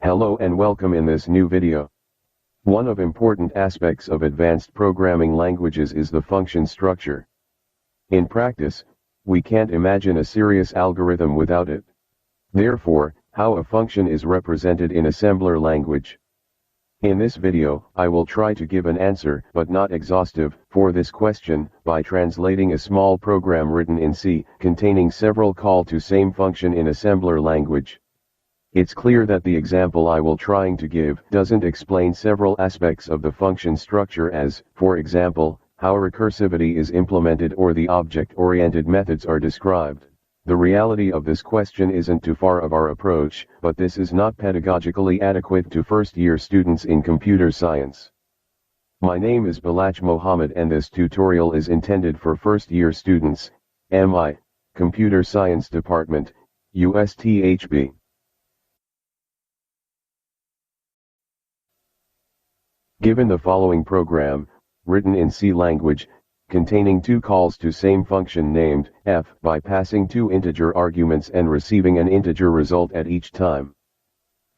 Hello and welcome in this new video. One of important aspects of advanced programming languages is the function structure. In practice, we can't imagine a serious algorithm without it. Therefore, how a function is represented in assembler language. In this video, I will try to give an answer, but not exhaustive, for this question, by translating a small program written in C, containing several call to same function in assembler language. It's clear that the example I will trying to give doesn't explain several aspects of the function structure as, for example, how recursivity is implemented or the object-oriented methods are described. The reality of this question isn't too far of our approach, but this is not pedagogically adequate to first-year students in computer science. My name is Balach Mohammed and this tutorial is intended for first-year students, MI, Computer Science Department, USTHB. Given the following program, written in C language, containing two calls to same function named f by passing two integer arguments and receiving an integer result at each time.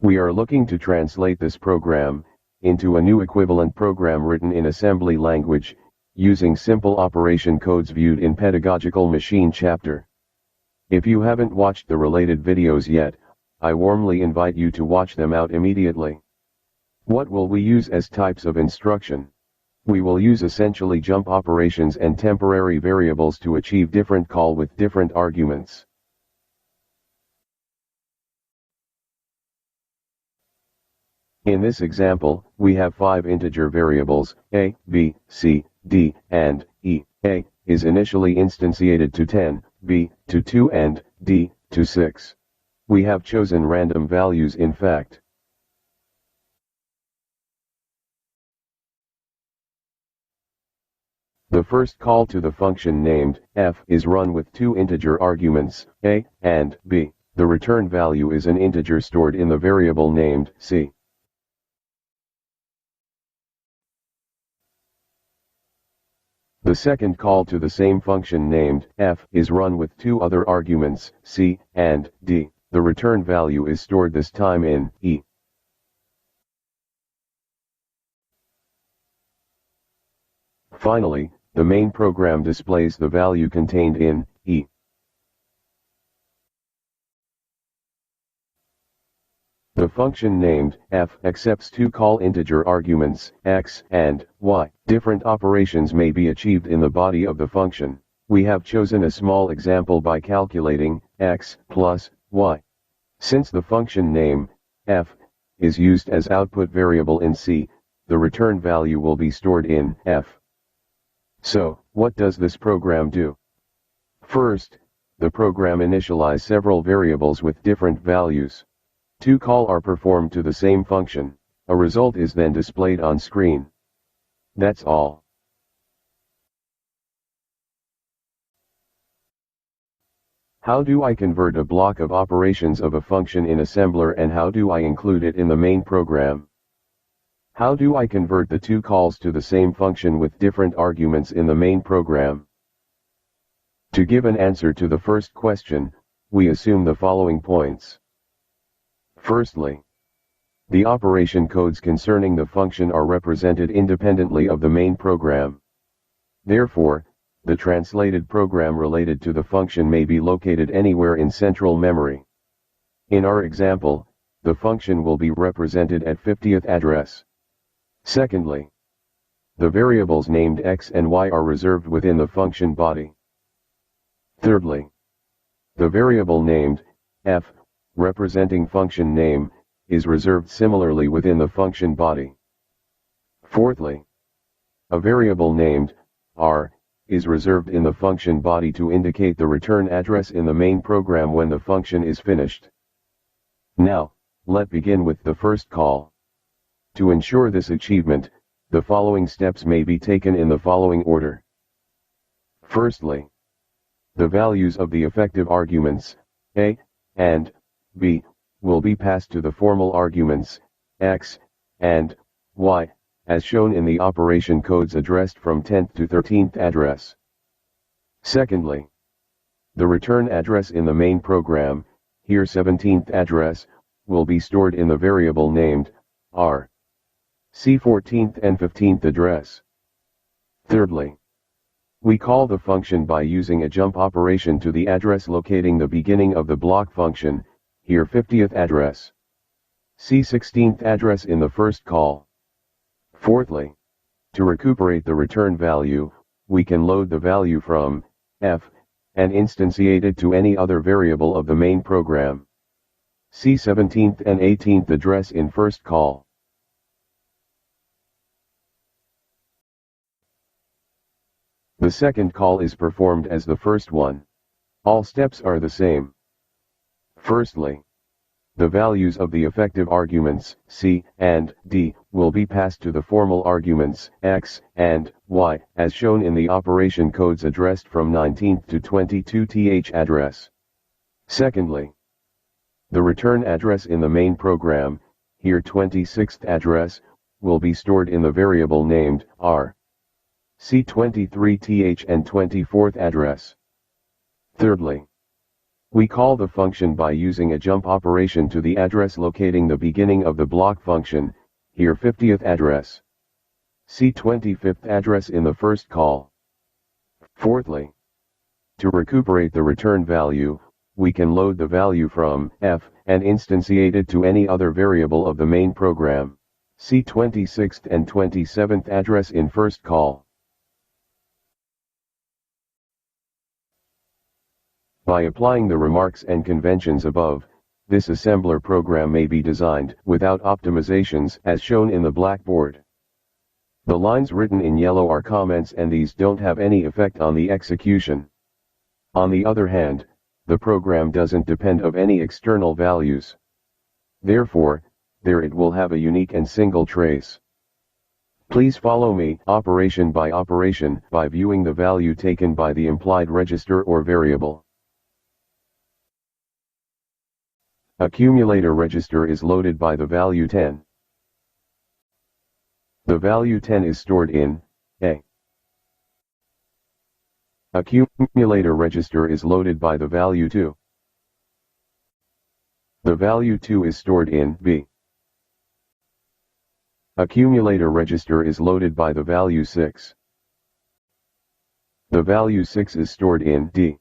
We are looking to translate this program into a new equivalent program written in assembly language, using simple operation codes viewed in Pedagogical Machine chapter. If you haven't watched the related videos yet, I warmly invite you to watch them out immediately. What will we use as types of instruction? We will use essentially jump operations and temporary variables to achieve different call with different arguments. In this example, we have 5 integer variables, a, b, c, d, and e. A is initially instantiated to 10, b to 2 and d to 6. We have chosen random values in fact. The first call to the function named f is run with two integer arguments, a and b. The return value is an integer stored in the variable named c. The second call to the same function named f is run with two other arguments, c and d. The return value is stored this time in e. Finally, the main program displays the value contained in e. The function named f accepts two call integer arguments, x and y. Different operations may be achieved in the body of the function. We have chosen a small example by calculating x plus y. Since the function name f is used as output variable in C, the return value will be stored in f. So, what does this program do? First, the program initializes several variables with different values. Two calls are performed to the same function. A result is then displayed on screen. That's all. How do I convert a block of operations of a function in assembler and how do I include it in the main program? How do I convert the two calls to the same function with different arguments in the main program? To give an answer to the first question, we assume the following points. Firstly, the operation codes concerning the function are represented independently of the main program. Therefore, the translated program related to the function may be located anywhere in central memory. In our example, the function will be represented at 50th address. Secondly, the variables named x and y are reserved within the function body. Thirdly, the variable named f, representing function name, is reserved similarly within the function body. Fourthly, a variable named r is reserved in the function body to indicate the return address in the main program when the function is finished. Now, let's begin with the first call. To ensure this achievement, the following steps may be taken in the following order. Firstly, the values of the effective arguments, a and b, will be passed to the formal arguments, x and y, as shown in the operation codes addressed from 10th to 13th address. Secondly, the return address in the main program, here 17th address, will be stored in the variable named R. See 14th and 15th address. Thirdly, we call the function by using a jump operation to the address locating the beginning of the block function, here 50th address. See 16th address in the first call. Fourthly, to recuperate the return value, we can load the value from f and instantiate it to any other variable of the main program. See 17th and 18th address in first call. The second call is performed as the first one. All steps are the same. Firstly, the values of the effective arguments, C and D, will be passed to the formal arguments, X and Y, as shown in the operation codes addressed from 19th to 22th address. Secondly, the return address in the main program, here 26th address, will be stored in the variable named R. See 23th and 24th address. Thirdly, we call the function by using a jump operation to the address locating the beginning of the block function, here 50th address. See 25th address in the first call. Fourthly, to recuperate the return value, we can load the value from f and instantiate it to any other variable of the main program. See 26th and 27th address in first call. By applying the remarks and conventions above, this assembler program may be designed without optimizations as shown in the blackboard. The lines written in yellow are comments and these don't have any effect on the execution. On the other hand, the program doesn't depend of any external values. Therefore, there it will have a unique and single trace. Please follow me operation by viewing the value taken by the implied register or variable. Accumulator register is loaded by the value 10. The value 10 is stored in A. Accumulator register is loaded by the value 2. The value 2 is stored in B. Accumulator register is loaded by the value 6. The value 6 is stored in D.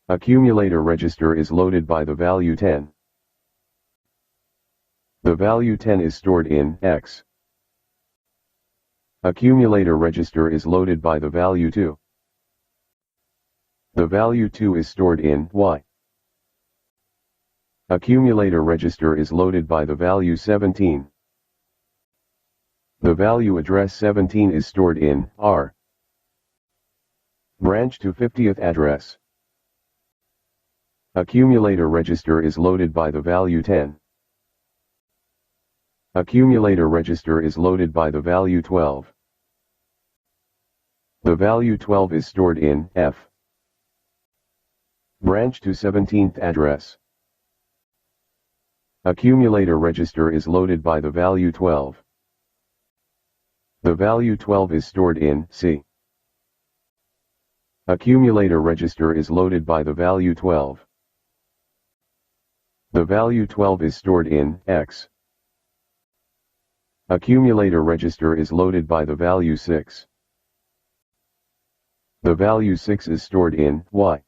Accumulator register is loaded by the value 10. The value 10 is stored in X. Accumulator register is loaded by the value 2. The value 2 is stored in Y. Accumulator register is loaded by the value 17. The value address 17 is stored in R. Branch to 50th address. Accumulator register is loaded by the value 10. Accumulator register is loaded by the value 12. The value 12 is stored in F. Branch to 17th address. Accumulator register is loaded by the value 12. The value 12 is stored in C. Accumulator register is loaded by the value 12. The value 12 is stored in X. Accumulator register is loaded by the value 6. The value 6 is stored in Y.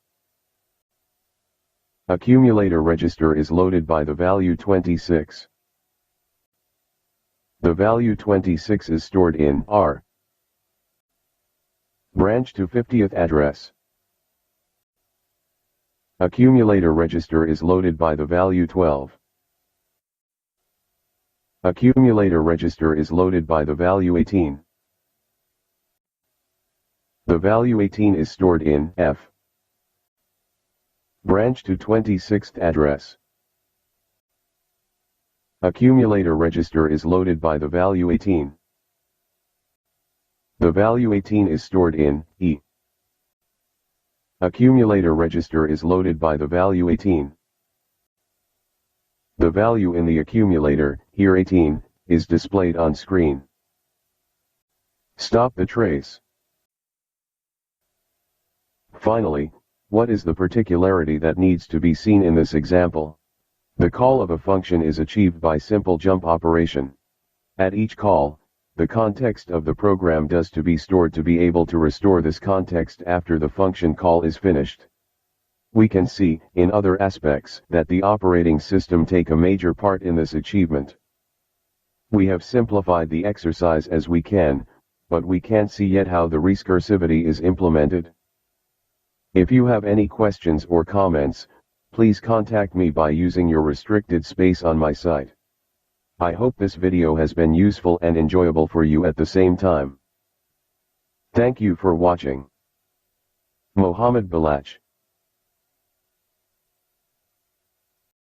Accumulator register is loaded by the value 26. The value 26 is stored in R. Branch to 50th address. Accumulator register is loaded by the value 12. Accumulator register is loaded by the value 18. The value 18 is stored in F. Branch to 26th address. Accumulator register is loaded by the value 18. The value 18 is stored in E. Accumulator register is loaded by the value 18. The value in the accumulator, here 18, is displayed on screen. Stop the trace. Finally, what is the particularity that needs to be seen in this example? The call of a function is achieved by simple jump operation. At each call, the context of the program does to be stored to be able to restore this context after the function call is finished. We can see, in other aspects, that the operating system take a major part in this achievement. We have simplified the exercise as we can, but we can't see yet how the recursivity is implemented. If you have any questions or comments, please contact me by using your restricted space on my site. I hope this video has been useful and enjoyable for you at the same time. Thank you for watching. Mohammed Balach.